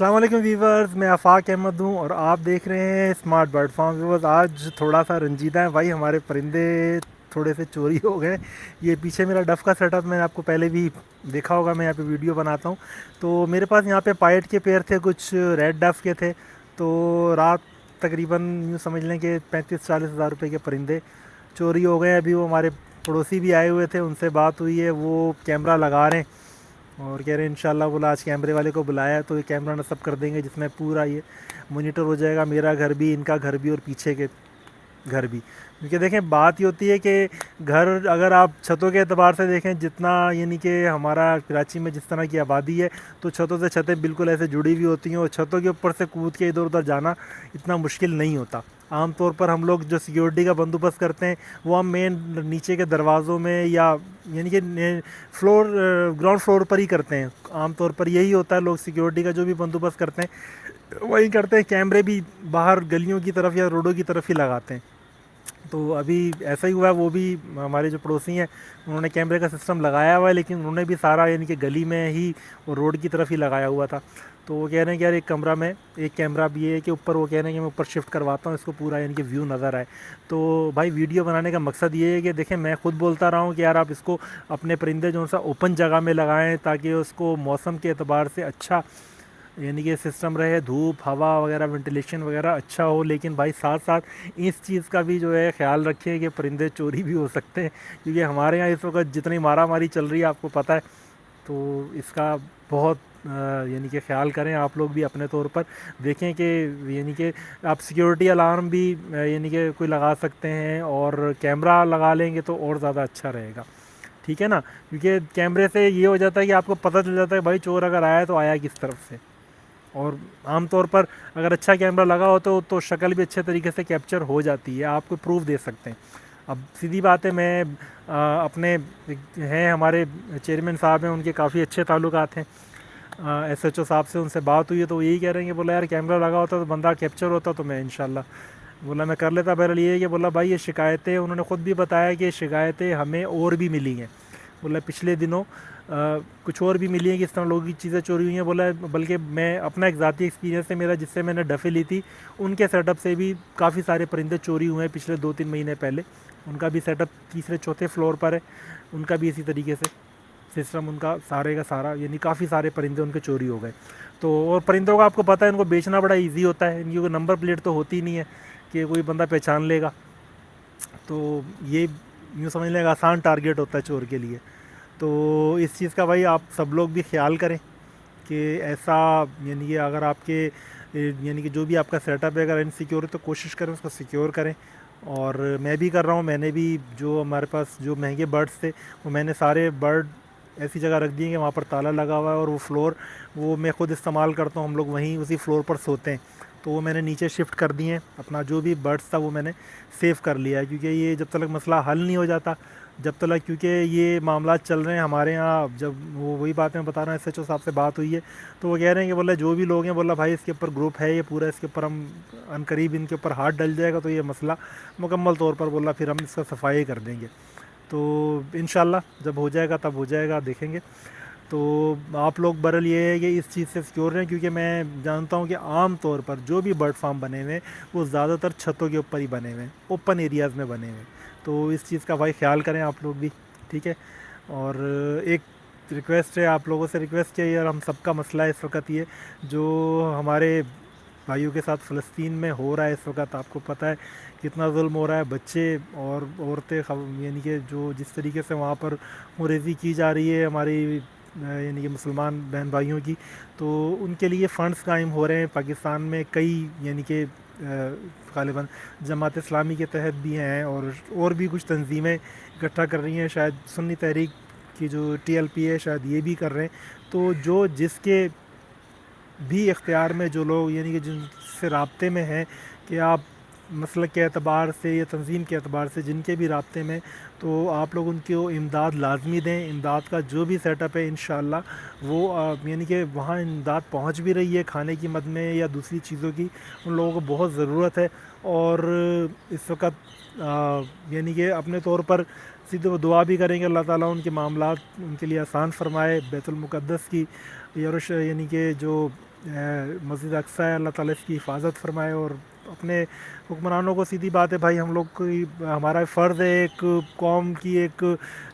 السلام علیکم ویورز، میں آفاق احمد ہوں اور آپ دیکھ رہے ہیں اسمارٹ برڈ فارم۔ ویورز، آج تھوڑا سا رنجیدہ ہے بھائی، ہمارے پرندے تھوڑے سے چوری ہو گئے۔ یہ پیچھے میرا ڈف کا سیٹ اپ میں نے آپ کو پہلے بھی دیکھا ہوگا، میں یہاں پہ ویڈیو بناتا ہوں۔ تو میرے پاس یہاں پہ پائٹ کے پیر تھے، کچھ ریڈ ڈف کے تھے۔ تو رات تقریباً یوں سمجھ لیں کہ 35-40 ہزار روپے کے پرندے چوری ہو گئے۔ ابھی وہ ہمارے پڑوسی بھی آئے ہوئے تھے، ان سے بات ہوئی ہے، وہ کیمرہ لگا رہے ہیں اور کہہ رہے ہیں انشاءاللہ بولا آج کیمرے والے کو بلایا ہے تو یہ کیمرہ نصب کر دیں گے، جس میں پورا یہ مانیٹر ہو جائے گا، میرا گھر بھی، ان کا گھر بھی اور پیچھے کے گھر بھی۔ کیونکہ دیکھیں بات یہ ہوتی ہے کہ گھر اگر آپ چھتوں کے اعتبار سے دیکھیں، جتنا یعنی کہ ہمارا کراچی میں جس طرح کی آبادی ہے، تو چھتوں سے چھتیں بالکل ایسے جڑی ہوئی ہوتی ہیں اور چھتوں کے اوپر سے کود کے ادھر ادھر جانا اتنا مشکل نہیں ہوتا۔ عام طور پر ہم لوگ جو سیکیورٹی کا بندوبست کرتے ہیں وہ ہم مین نیچے کے دروازوں میں یا یعنی کہ گراؤنڈ فلور پر ہی کرتے ہیں۔ عام طور پر یہی ہوتا ہے، لوگ سیکیورٹی کا جو بھی بندوبست کرتے ہیں وہی کرتے ہیں۔ کیمرے بھی باہر گلیوں کی طرف یا روڈوں کی طرف ہی لگاتے ہیں۔ تو ابھی ایسا ہی ہوا ہے، وہ بھی ہمارے جو پڑوسی ہیں انہوں نے کیمرے کا سسٹم لگایا ہوا ہے، لیکن انہوں نے بھی سارا یعنی کہ گلی میں ہی اور روڈ کی طرف ہی لگایا ہوا تھا۔ تو وہ کہہ رہے ہیں کہ یار ایک کمرہ میں ایک کیمرہ بھی ہے کہ اوپر، وہ کہہ رہے ہیں کہ میں اوپر شفٹ کرواتا ہوں، اس کو پورا یعنی کہ ویو نظر آئے۔ تو بھائی ویڈیو بنانے کا مقصد یہ ہے کہ دیکھیں میں خود بولتا رہا ہوں کہ یار آپ اس کو اپنے پرندے جو سا اوپن جگہ میں لگائیں تاکہ اس کو موسم کے اعتبار سے اچھا یعنی کہ سسٹم رہے، دھوپ ہوا وغیرہ وینٹیلیشن وغیرہ اچھا ہو۔ لیکن بھائی ساتھ ساتھ اس چیز کا بھی جو ہے خیال رکھیں کہ پرندے چوری بھی ہو سکتے ہیں، کیونکہ ہمارے یہاں اس وقت جتنی مارا ماری چل رہی ہے آپ کو پتہ ہے۔ تو اس کا بہت یعنی کہ خیال کریں آپ لوگ بھی اپنے طور پر، دیکھیں کہ یعنی کہ آپ سیکیورٹی الارم بھی یعنی کہ کوئی لگا سکتے ہیں اور کیمرہ لگا لیں گے تو اور زیادہ اچھا رہے گا، ٹھیک ہے نا؟ کیونکہ کیمرے سے یہ ہو جاتا ہے کہ آپ کو پتہ چل جاتا ہے بھائی چور اگر آیا تو آیا کس طرف سے۔ اور عام طور پر اگر اچھا کیمرہ لگا ہو تو شکل بھی اچھے طریقے سے کیپچر ہو جاتی ہے، آپ کو پروف دے سکتے ہیں۔ اب سیدھی بات ہے، میں اپنے ہیں ہمارے چیئرمین صاحب ہیں، ان کے کافی اچھے تعلقات ہیں ایس ایچ او صاحب سے، ان سے بات ہوئی ہے تو وہ یہی کہہ رہے ہیں کہ بولا یار کیمرہ لگا ہوتا تو بندہ کیپچر ہوتا تو میں انشاءاللہ بولا میں کر لیتا۔ بہرحال یہ ہے کہ بولا بھائی یہ شکایتیں، انہوں نے خود بھی بتایا کہ شکایتیں ہمیں اور بھی ملی ہیں، بولا پچھلے دنوں کچھ اور بھی ملی ہیں کہ اس طرح لوگوں کی چیزیں چوری ہوئی ہیں۔ بولا بلکہ میں اپنا ایک ذاتی ایکسپیرینس ہے میرا، جس سے میں نے ڈفے لی تھی، ان کے سیٹ اپ سے بھی کافی سارے پرندے چوری ہوئے ہیں پچھلے 2-3 مہینے پہلے۔ ان کا بھی سیٹ اپ 3-4 فلور پر ہے، ان کا بھی اسی طریقے سے سسٹم ان کا سارے کا سارا یعنی کافی سارے پرندے ان کے چوری ہو گئے۔ تو اور پرندوں کا آپ کو پتہ ہے ان کو بیچنا بڑا ایزی ہوتا ہے، ان کی کوئی نمبر پلیٹ تو ہوتی نہیں ہے کہ کوئی بندہ پہچان لے گا، تو یہ یوں سمجھ لیں گا آسان ٹارگیٹ ہوتا ہے چور کے لیے۔ تو اس چیز کا بھائی آپ سب لوگ بھی خیال کریں کہ ایسا یعنی کہ اگر آپ کے یعنی کہ جو بھی آپ کا سیٹ اپ ہے اگر انسیکیور ہے تو کوشش کریں اس کو سیکیور کریں۔ اور میں بھی کر رہا ہوں، میں نے بھی جو ہمارے پاس جو مہنگے برڈس تھے وہ میں نے سارے برڈ ایسی جگہ رکھ دیے کہ وہاں پر تالا لگا ہوا ہے، اور وہ فلور وہ میں خود استعمال کرتا ہوں، ہم لوگ وہیں اسی فلور پر سوتے ہیں، تو وہ میں نے نیچے شفٹ کر دیے ہیں۔ اپنا جو بھی برڈس تھا وہ میں نے سیو کر لیا ہے، کیونکہ یہ جب تک مسئلہ حل نہیں ہو جاتا، جب تک کیونکہ یہ معاملات چل رہے ہیں ہمارے یہاں، جب وہی بات میں بتا رہا ہوں ایس ایچ او صاحب سے بات ہوئی ہے تو وہ کہہ رہے ہیں کہ بولا جو بھی لوگ ہیں بولا بھائی اس کے اوپر گروپ ہے یہ پورا، اس کے اوپر ہم ان قریب ان کے اوپر ہاتھ ڈل جائے گا تو یہ مسئلہ مکمل طور پر بولا پھر ہم اس کا صفائی کر دیں گے۔ تو انشاءاللہ جب ہو جائے گا تب ہو جائے گا، دیکھیں گے۔ تو آپ لوگ برل یہ ہے کہ اس چیز سے سیکیور رہیں، کیونکہ میں جانتا ہوں کہ عام طور پر جو بھی برڈ فارم بنے ہوئے ہیں وہ زیادہ تر چھتوں کے اوپر ہی بنے ہوئے ہیں، اوپن ایریاز میں بنے ہوئے ہیں۔ تو اس چیز کا بھائی خیال کریں آپ لوگ بھی، ٹھیک ہے؟ اور ایک ریکویسٹ ہے آپ لوگوں سے، ریکویسٹ ہے یار، ہم سب کا مسئلہ ہے اس وقت یہ جو ہمارے بھائیوں کے ساتھ فلسطین میں ہو رہا ہے اس وقت، آپ کو پتہ ہے کتنا ظلم ہو رہا ہے، بچے اور عورتیں یعنی کہ جو جس طریقے سے وہاں پر مریضی کی جا رہی ہے ہماری یعنی کہ مسلمان بہن بھائیوں کی، تو ان کے لیے فنڈز قائم ہو رہے ہیں پاکستان میں کئی یعنی کہ غالباً جماعت اسلامی کے تحت بھی ہیں اور بھی کچھ تنظیمیں اکٹھا کر رہی ہیں، شاید سنی تحریک کی جو ٹی ایل پی ہے شاید یہ بھی کر رہے ہیں۔ تو جو جس کے بھی اختیار میں جو لوگ یعنی کہ جن سے رابطے میں ہیں کہ آپ مسلک کے اعتبار سے یا تنظیم کے اعتبار سے جن کے بھی رابطے میں، تو آپ لوگ ان کو امداد لازمی دیں۔ امداد کا جو بھی سیٹ اپ ہے انشاءاللہ وہ یعنی کہ وہاں امداد پہنچ بھی رہی ہے کھانے کی مد میں یا دوسری چیزوں کی، ان لوگوں کو بہت ضرورت ہے۔ اور اس وقت یعنی کہ اپنے طور پر سیدھے وہ دعا بھی کریں گے اللہ تعالیٰ ان کے معاملات ان کے لیے آسان فرمائے، بیت المقدس کی یعنی کہ جو مسجد اقصیٰ ہے اللہ تعالیٰ اس کی حفاظت فرمائے، اور اپنے حکمرانوں کو سیدھی بات ہے بھائی، ہم لوگ کی ہمارا فرض ہے ایک قوم کی ایک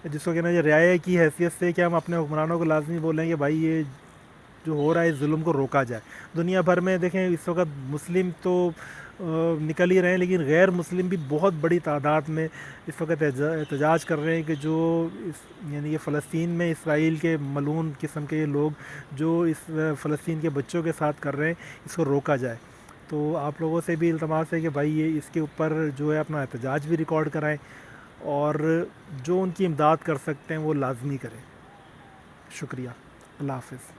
جس کو کہنا ہے رعایا کی حیثیت سے کہ ہم اپنے حکمرانوں کو لازمی بولیں کہ بھائی یہ جو ہو رہا ہے اس ظلم کو روکا جائے۔ دنیا بھر میں دیکھیں اس وقت مسلم تو نکل ہی رہے ہیں، لیکن غیر مسلم بھی بہت بڑی تعداد میں اس وقت احتجاج کر رہے ہیں کہ جو یعنی کہ فلسطین میں اسرائیل کے ملعون قسم کے لوگ جو اس فلسطین کے بچوں کے ساتھ کر رہے ہیں اس کو روکا جائے۔ تو آپ لوگوں سے بھی التماس ہے کہ بھائی یہ اس کے اوپر جو ہے اپنا احتجاج بھی ریکارڈ کرائیں، اور جو ان کی امداد کر سکتے ہیں وہ لازمی کریں۔ شکریہ، اللہ حافظ۔